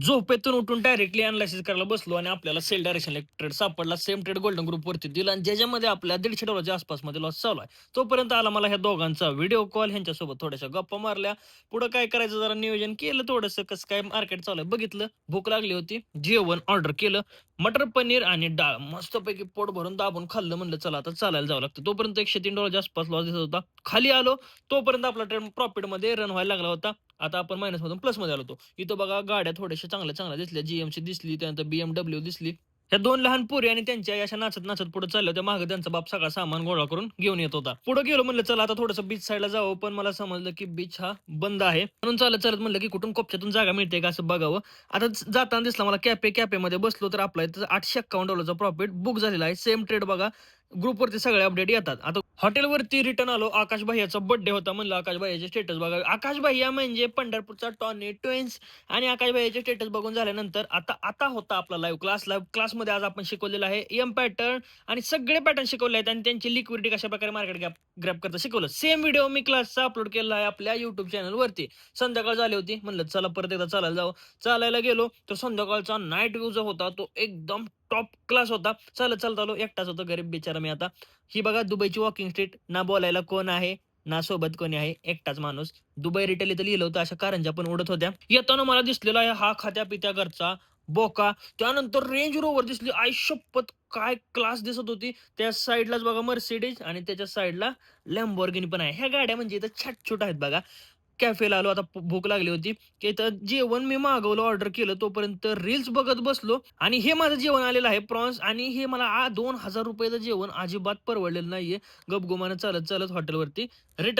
झोपेतून उठून directly analysis करायला बसलो आणि आपल्याला सेल डायरेक्शनल एक ट्रेड सापडला. सेम ट्रेड गोल्डन ग्रुपवरती दिला आणि ज्याच्यामध्ये आपल्या $150 आसपासमध्ये लॉस चालू आहे. तोपर्यंत आला मला ह्या दोघांचा व्हिडिओ कॉल. ह्यांच्यासोबत थोड्याशा गप्पा मारल्या. पुढं काय करायचं जरा नियोजन केलं थोडंसं, कसं काय मार्केट चालू आहे बघितलं. भूक लागली होती. जेवण ऑर्डर केलं. मटर पनीर आणि डाळ मस्तपैकी पोट भरून दाबून खाल्लं. म्हणलं चला आता चालायला जावं लागतं. तोपर्यंत $103 आसपास लॉस दिसत होता. खाली आलो तोपर्यंत आपला ट्रेड प्रॉफिटमध्ये रन व्हायला लागला होता. आता आपण मायनसमधून प्लसमध्ये आलो होतो. इथं बघा गाड्या थोड्याशा चांगल्या-चांगल्या दिसल्या. GMC दिसली, त्यानंतर BMW दिसली. ह्या 2 लहान पोरी आणि त्यांच्या आई अशा नाचत-नाचत पुढे चालल्या होत्या. मागे त्यांचा बाप सगळा सामान गोळा करून घेऊन येत होता. पुढे गेलो म्हणलं चला आता थोडंसं बीच साईडला जावं, पण मला समजलं की बीच हा बंद आहे. म्हणून चालत-चालत म्हणलं की कुठून कोपऱ्यातून जागा मिळते का असं बघावं. आता जाताना दिसला मला कॅफेमध्ये बसलो तर आपला इथं $851 प्रॉफिट बुक झालेला आहे. सेम ट्रेड बघा ग्रुपवरती सगळे अपडेट येतात. आता हॉटेलवरती रिटर्न आलो. आकाश भैय्याचा बर्थडे होता. म्हणलं आकाश भैय्याचे स्टेटस बघावे. आकाश भैय्या म्हणजे पंढरपूरचा टॉनी ट्विन्स आणि आकाश भैय्याचे स्टेटस बघून झाल्यानंतर आता आता होता आपला लाईव्ह क्लास. लाईव्ह क्लासमध्ये आज आपण शिकवलेलं आहे एम पॅटर्न आणि सगळे पॅटर्न शिकवले आहेत आणि त्यांची लिक्विडिटी कशाप्रकारे मार्केट ग्रॅब करता शिकवलं. सेम व्हिडिओ मी क्लासचा अपलोड केला आहे आपल्या YouTube चॅनलवरती. संध्याकाळ झाली होती. म्हणलं चला परत एकदा चालायला जावं. चालायला गेलो तर संध्याकाळचा नाईट व्ह्यू जो होता तो एकदम टॉप क्लास होता. चालत आलो. एकटाच होतो गरीब बिचारा मी आता. ही बघा दुबईची वॉकिंग स्ट्रीट. ना बोलायला कोण आहे, ना सोबत कोणी आहे. एकटाच माणूस. दुबई रिटेल इथं लिहिलं होतं. अशा कारंज्या पण उडत होत्या. येताना मला दिसलेला आहे हा खात्या-पित्या घरचा बोका. त्यानंतर रेंज रोव्हर दिसली. आईशप्पथ! काय क्लास दिसत होती. त्या साइडलाच बघा Mercedes आणि त्याच्या साइडला Lamborghini पण आहे. ह्या गाड्या म्हणजे इथं छाट-छूट आहेत बघा. कॅफेला आलो. आता भूक लागली होती. की इथं जेवण मी मागवलं, ऑर्डर केलं. तोपर्यंत रील्स बघत बसलो आणि हे माझं जेवण आलेलं आहे प्रॉन्स आणि हे मला ₹2000 जेवण अजिबात परवडलेलं नाहीये. गपगुमानं चालत-चालत हॉटेलवरती रिटर्न